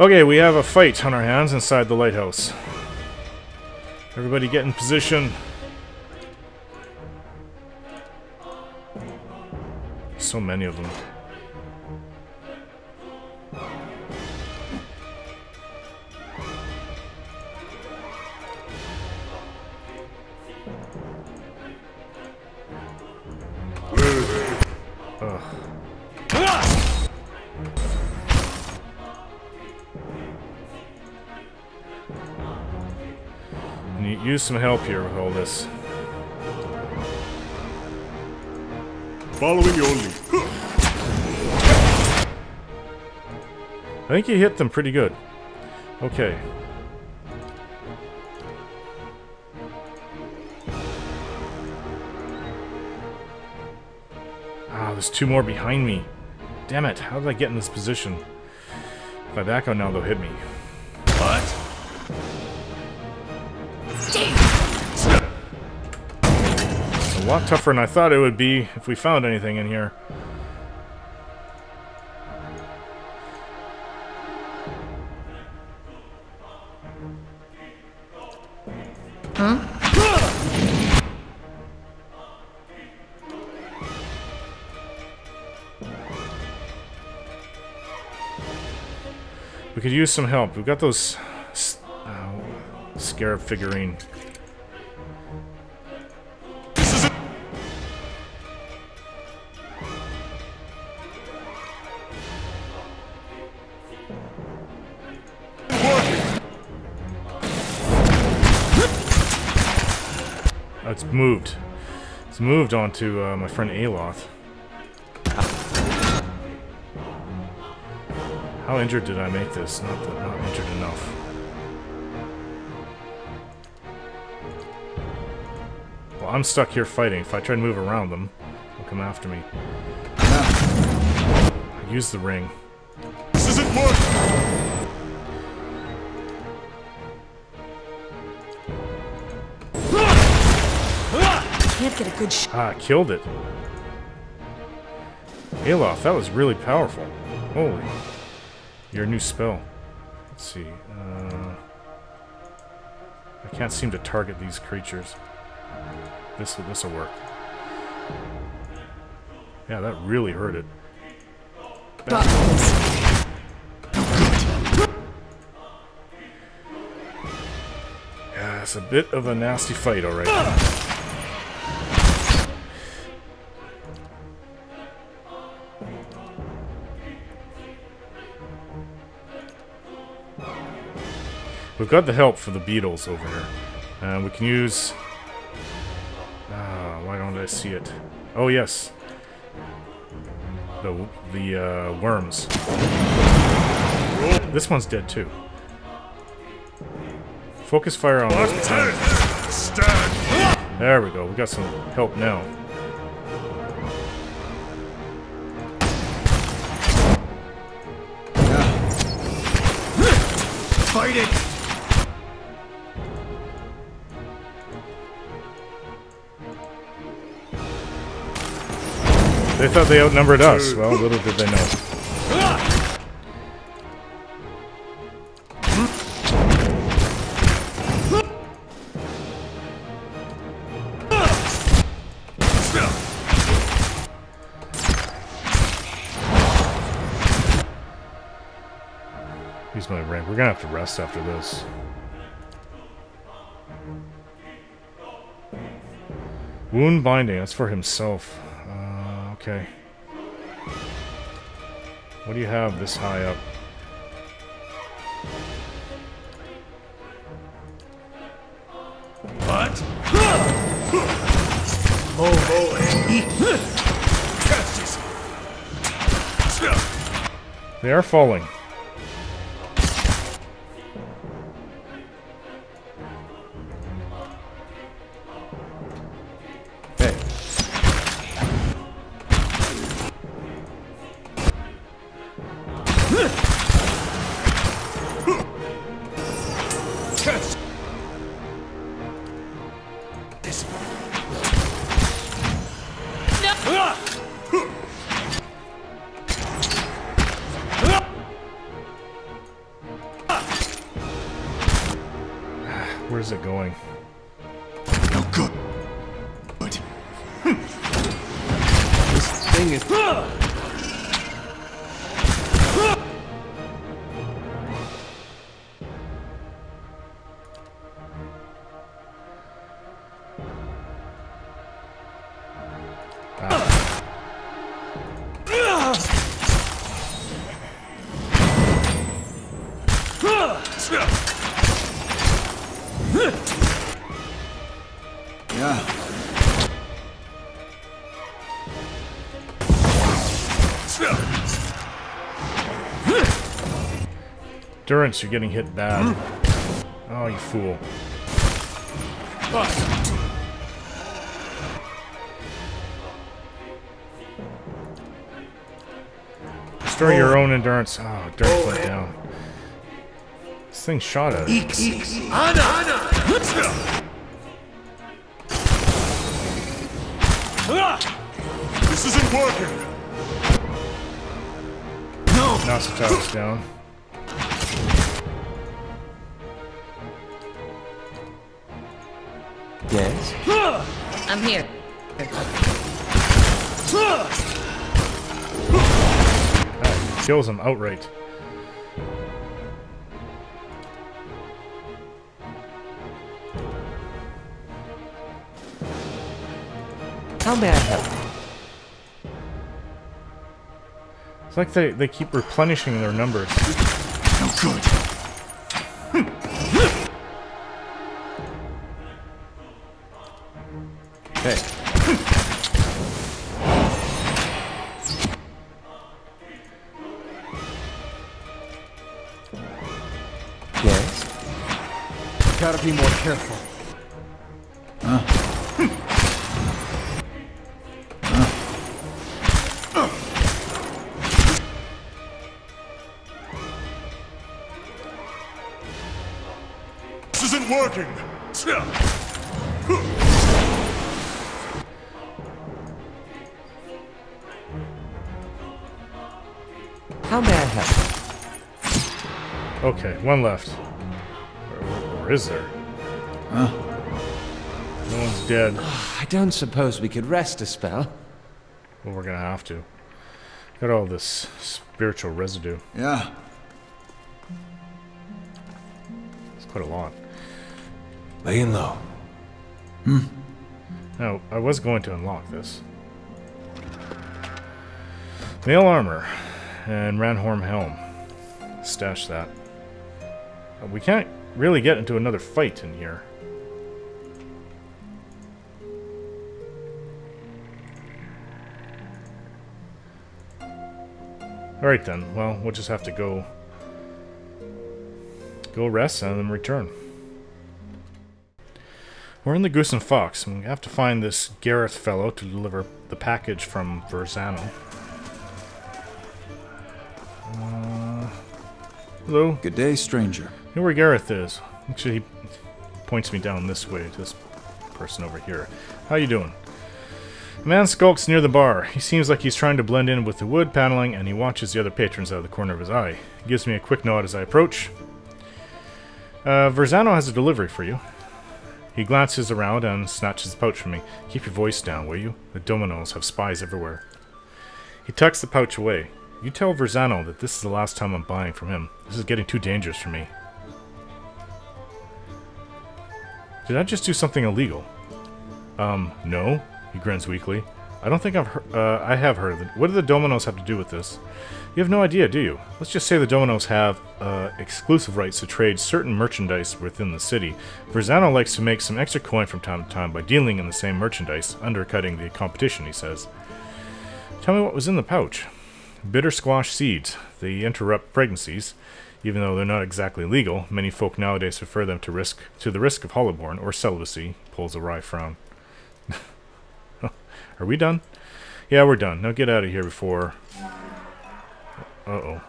Okay, we have a fight on our hands inside the lighthouse. Everybody get in position. So many of them. Ugh. I need use some help here with all this. Following your lead. I think you hit them pretty good. Okay. Ah, there's two more behind me. Damn it, how did I get in this position? If I back out now, they'll hit me. What? It's a lot tougher than I thought it would be if we found anything in here. Huh? We could use some help. We've got those scarab figurine. Oh, it's moved. It's moved onto my friend Aloth. How injured did I make this? Not injured enough. Well, I'm stuck here fighting. If I try to move around them, they'll come after me. I use the ring. This isn't working! Can't get a good shot. Ah, killed it. Aloth, that was really powerful. Holy. Your new spell. Let's see. I can't seem to target these creatures. This'll work. Yeah, that really hurt it. Yeah, it's a bit of a nasty fight already. We've got the help for the beetles over here. We can use... why don't I see it? Oh, yes. The worms. This one's dead, too. Focus fire on this. There we go. We got some help now. Fight it! They thought they outnumbered us. Well, little did they know. Use my rank. We're gonna have to rest after this. Wound binding. That's for himself. Okay. What do you have this high up? What? Oh, They are falling. Where's it going? No good. This thing is... Yeah. Darren, you're getting hit bad. Oh, you fool. Restore your own endurance. Oh, Darren went down. This thing shot at it. This isn't working. No. Nasata's down. Yes? I'm here. That kills him outright. How may I help? It's like they keep replenishing their numbers. No good. Hey. Yes? Gotta be more careful. This isn't working. How may I help? Okay, one left. Or is there? No one's dead. I don't suppose we could rest a spell. Well, we're gonna have to. Got all this spiritual residue. Yeah. It's quite a lot. Laying low. Now, I was going to unlock this. Mail armor and Ranhorn helm. Stash that. We can't really get into another fight in here. Alright then, well, we'll just have to go rest and then return. We're in the Goose and Fox, and we have to find this Gareth fellow to deliver the package from Verzano. Hello? Good day, stranger. You know where Gareth is. Actually, he points me down this way to this person over here. How you doing? A man skulks near the bar. He seems like he's trying to blend in with the wood paneling, and he watches the other patrons out of the corner of his eye. He gives me a quick nod as I approach. Verzano has a delivery for you. He glances around and snatches the pouch from me. Keep your voice down, will you? The Dominos have spies everywhere. He tucks the pouch away. You tell Verzano that this is the last time I'm buying from him. This is getting too dangerous for me. Did I just do something illegal? No. He grins weakly. I don't think I have heard of it. What do the Dominos have to do with this? You have no idea, do you? Let's just say the Dominos have exclusive rights to trade certain merchandise within the city. Verzano likes to make some extra coin from time to time by dealing in the same merchandise, undercutting the competition, he says. Tell me what was in the pouch. Bitter squash seeds. They interrupt pregnancies. Even though they're not exactly legal, many folk nowadays prefer them to the risk of hollowborn or celibacy. Pulls a wry frown. Are we done? Yeah, we're done. Now get out of here before... Uh-oh.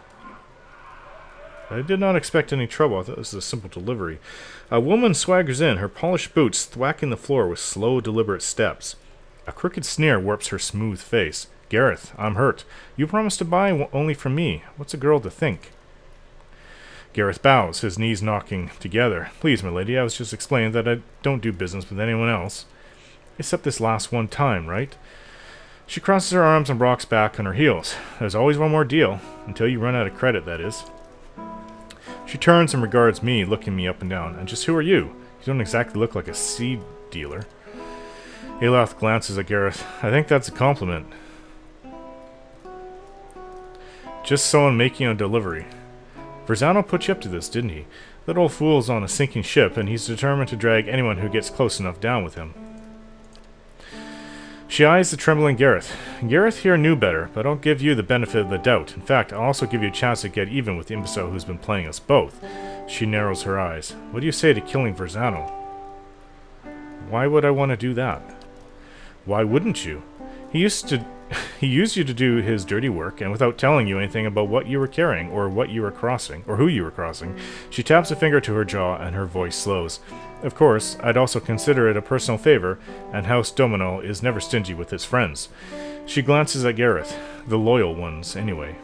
I did not expect any trouble. I thought this was a simple delivery. A woman swaggers in, her polished boots thwacking the floor with slow, deliberate steps. A crooked sneer warps her smooth face. Gareth, I'm hurt. You promised to buy only from me. What's a girl to think? Gareth bows, his knees knocking together. Please, milady, I was just explaining that I don't do business with anyone else. Except this last one time, right? She crosses her arms and rocks back on her heels. There's always one more deal. Until you run out of credit, that is. She turns and regards me, looking me up and down. And just who are you? You don't exactly look like a seed dealer. Aloth glances at Gareth. I think that's a compliment. Just someone making a delivery. Verzano put you up to this, didn't he? That old fool's on a sinking ship, and he's determined to drag anyone who gets close enough down with him. She eyes the trembling Gareth. Gareth here knew better, but I'll give you the benefit of the doubt. In fact, I'll also give you a chance to get even with the imbecile who's been playing us both. She narrows her eyes. What do you say to killing Verzano? Why would I want to do that? Why wouldn't you? He used you to do his dirty work, and without telling you anything about what you were carrying, or what you were crossing, or who you were crossing, she taps a finger to her jaw, and her voice slows. Of course, I'd also consider it a personal favor, and House Domino is never stingy with its friends. She glances at Gareth, the loyal ones, anyway.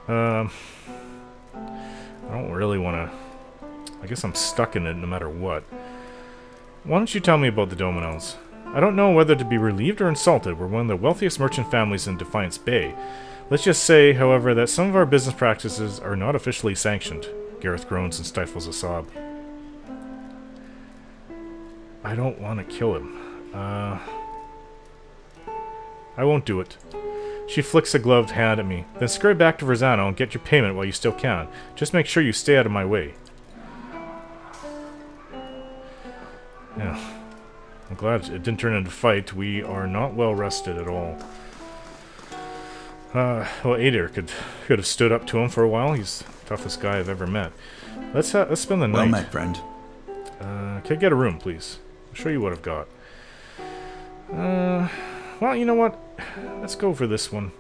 I don't really want to... I guess I'm stuck in it no matter what. Why don't you tell me about the Dominos? I don't know whether to be relieved or insulted. We're one of the wealthiest merchant families in Defiance Bay. Let's just say, however, that some of our business practices are not officially sanctioned. Gareth groans and stifles a sob. I don't want to kill him. I won't do it. She flicks a gloved hand at me. Then scurry back to Verzano and get your payment while you still can. Just make sure you stay out of my way. Yeah. I'm glad it didn't turn into a fight. We are not well rested at all. Well, Adair could have stood up to him for a while. He's the toughest guy I've ever met. Let's spend the night. Well met, friend. Can I get a room, please? I'll show you what I've got. Well, you know what? Let's go for this one.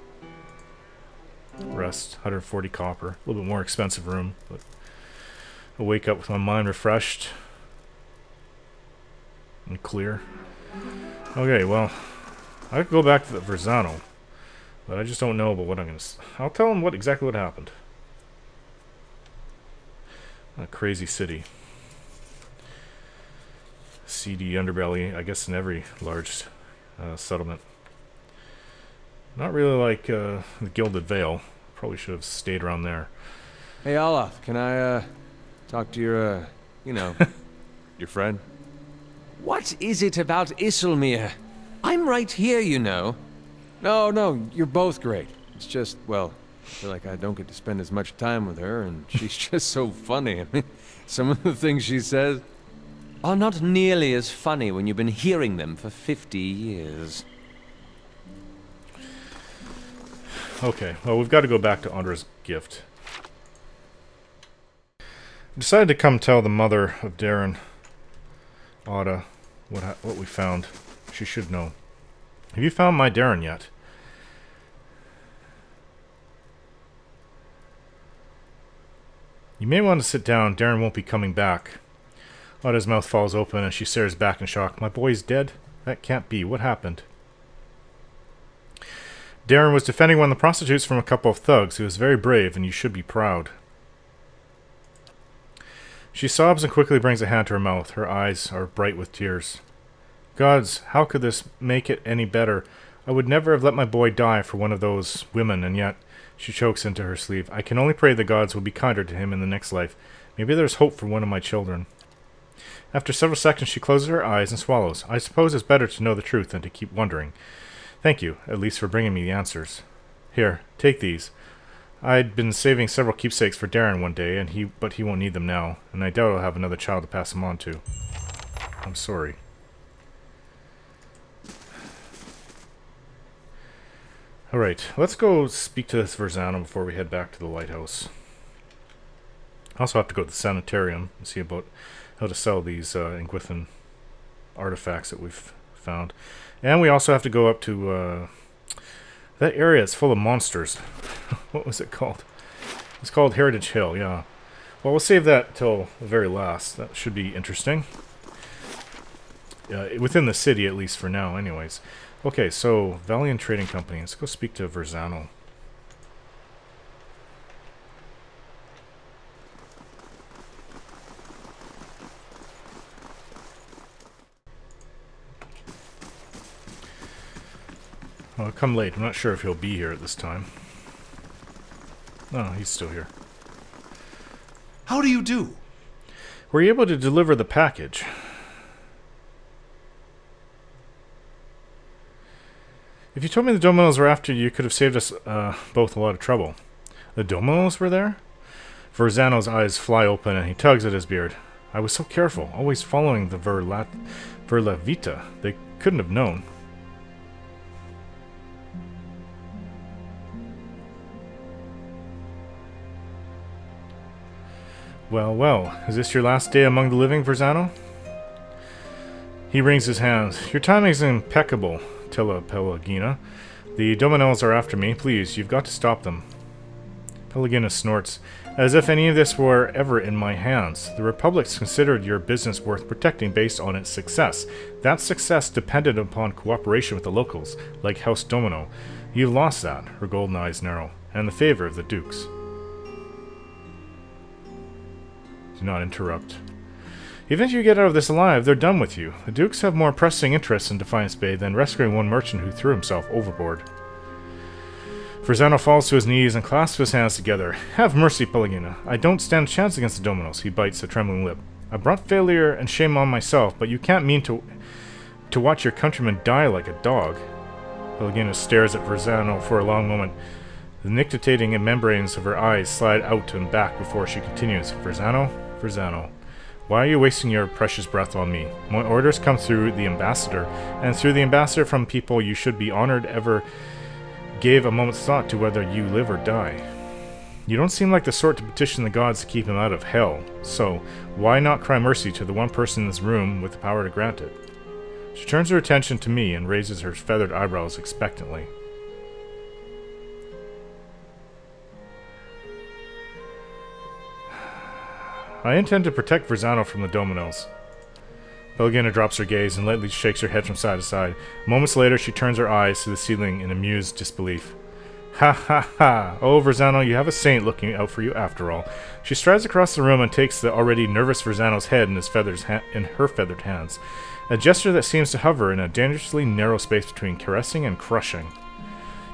Rest, 140 copper. A little bit more expensive room, but I'll wake up with my mind refreshed and clear. Okay, well, I could go back to the Verzano, but I just don't know about what I'm gonna... I'll tell him exactly what happened. A crazy city. Seedy underbelly, I guess, in every large settlement. Not really like the Gilded Vale. Probably should have stayed around there. Hey, Olaf, can I, talk to your, you know, your friend? What is it about Isilmir? I'm right here, you know. No, you're both great. It's just, well, I feel like I don't get to spend as much time with her, and she's just so funny. I mean, some of the things she says are not nearly as funny when you've been hearing them for 50 years. Okay, well, we've got to go back to Andra's gift. I decided to come tell the mother of Darren, Ada, what we found. She should know. Have you found my Darren yet? You may want to sit down. Darren won't be coming back. Ada's mouth falls open and she stares back in shock. My boy's dead? That can't be. What happened? Darren was defending one of the prostitutes from a couple of thugs. He was very brave, and you should be proud. She sobs and quickly brings a hand to her mouth. Her eyes are bright with tears. Gods, how could this make it any better? I would never have let my boy die for one of those women, and yet... She chokes into her sleeve. I can only pray the gods will be kinder to him in the next life. Maybe there's hope for one of my children. After several seconds, she closes her eyes and swallows. I suppose it's better to know the truth than to keep wondering. Thank you, at least for bringing me the answers. Here, take these. I'd been saving several keepsakes for Darren one day, but he won't need them now, and I doubt I'll have another child to pass them on to. I'm sorry. Alright, let's go speak to this Verzano before we head back to the Lighthouse. I also have to go to the sanitarium and see about how to sell these Ingwithan artifacts that we've found. And we also have to go up to that area. It's full of monsters. What was it called? It's called Heritage Hill, yeah. Well, we'll save that till the very last. That should be interesting. Within the city, at least for now, anyways. Okay, so Valiant Trading Company. Let's go speak to Verzano. Well, come late. I'm not sure if he'll be here at this time. Oh, he's still here. How do you do? Were you able to deliver the package? If you told me the Dominos were after you, you could have saved us both a lot of trouble. The Dominos were there? Verzano's eyes fly open and he tugs at his beard. I was so careful, always following the Verla Vita. They couldn't have known. Well, well, is this your last day among the living, Verzano? He wrings his hands. Your timing is impeccable, Tella Pelagina. The Dominos are after me. Please, you've got to stop them. Pelagina snorts. As if any of this were ever in my hands. The Republic's considered your business worth protecting based on its success. That success depended upon cooperation with the locals, like House Domino. You've lost that, her golden eyes narrow, and the favor of the Dukes. Do not interrupt. Even if you get out of this alive, they're done with you. The Dukes have more pressing interests in Defiance Bay than rescuing one merchant who threw himself overboard. Verzano falls to his knees and clasps his hands together. Have mercy, Pelagina. I don't stand a chance against the Dominos. He bites a trembling lip. I brought failure and shame on myself, but you can't mean to watch your countrymen die like a dog. Pelagina stares at Verzano for a long moment. The nictitating membranes of her eyes slide out and back before she continues. Verzano? Verzano. Why are you wasting your precious breath on me? My orders come through the ambassador, and through the ambassador from people you should be honored ever gave a moment's thought to whether you live or die. You don't seem like the sort to petition the gods to keep him out of hell, so why not cry mercy to the one person in this room with the power to grant it? She turns her attention to me and raises her feathered eyebrows expectantly. I intend to protect Verzano from the Dominos. Pelagina drops her gaze and lightly shakes her head from side to side. Moments later, she turns her eyes to the ceiling in amused disbelief. Ha ha ha! Oh, Verzano, you have a saint looking out for you after all. She strides across the room and takes the already nervous Verzano's head in her feathered hands. A gesture that seems to hover in a dangerously narrow space between caressing and crushing.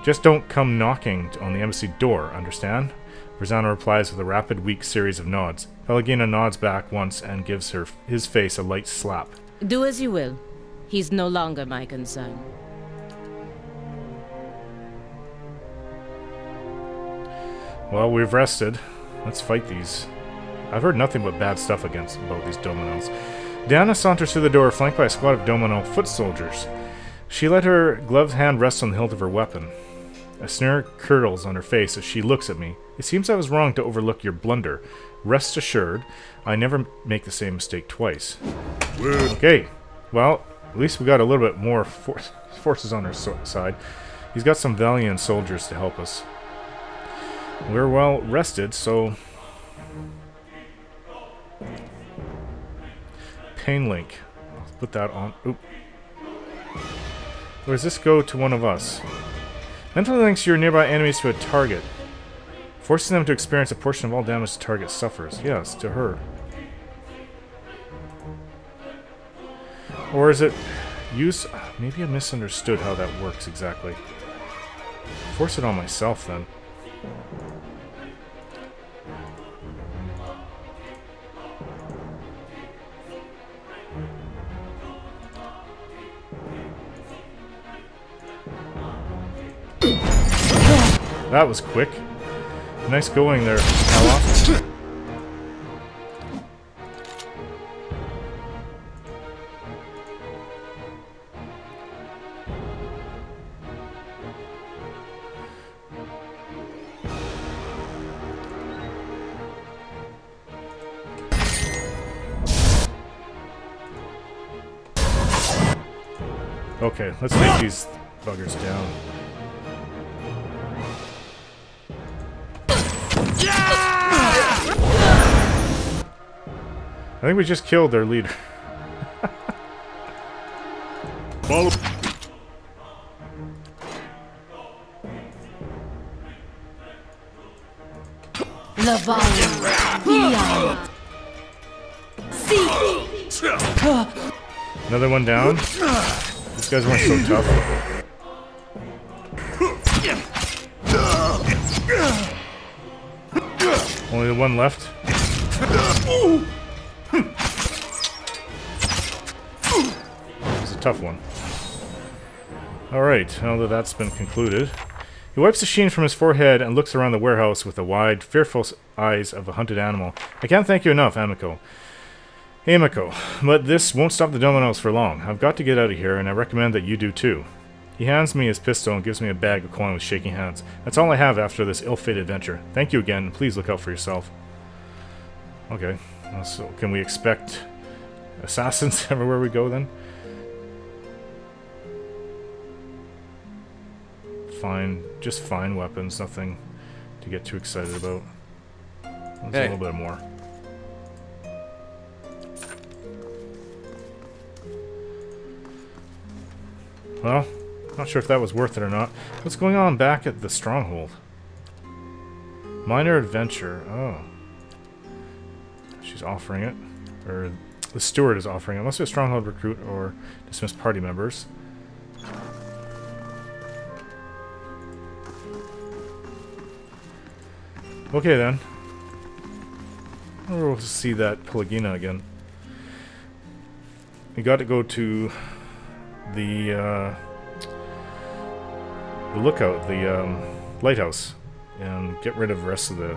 Just don't come knocking on the embassy door, understand? Verzano replies with a rapid, weak series of nods. Pelagina nods back once and gives his face a light slap. Do as you will. He's no longer my concern. Well, we've rested. Let's fight these. I've heard nothing but bad stuff about these Dominos. Diana saunters through the door, flanked by a squad of Domino foot soldiers. She let her gloved hand rest on the hilt of her weapon. A sneer curdles on her face as she looks at me. It seems I was wrong to overlook your blunder. Rest assured, I never make the same mistake twice. Okay, well, at least we got a little bit more forces on our side. He's got some valiant soldiers to help us. We're well rested, so... Pain link. I'll put that on. Oop. Or does this go to one of us? Mentally links your nearby enemies to a target, forcing them to experience a portion of all damage the target suffers. Yes, to her. Or is it use... Maybe I misunderstood how that works exactly. Force it on myself then. That was quick. Nice going there, Ella. Okay, let's take these buggers down. I think we just killed their leader. Follow. Another one down. These guys weren't so tough. Only the one left? It's a tough one. Alright, now that that's been concluded. He wipes the sheen from his forehead and looks around the warehouse with the wide, fearful eyes of a hunted animal. I can't thank you enough, Amico. Hey, Amico, but this won't stop the Dominos for long. I've got to get out of here, and I recommend that you do too. He hands me his pistol and gives me a bag of coin with shaking hands. That's all I have after this ill-fated adventure. Thank you again, and please look out for yourself. Okay, so can we expect assassins everywhere we go then? Fine, just fine weapons, nothing to get too excited about. There's a little bit more. Well, not sure if that was worth it or not. What's going on back at the stronghold? Minor adventure. Oh. She's offering it. Or the steward is offering it. Must be a stronghold recruit or dismissed party members. Okay then. We'll see that Pelagina again. We got to go to the lookout, the lighthouse, and get rid of the rest of the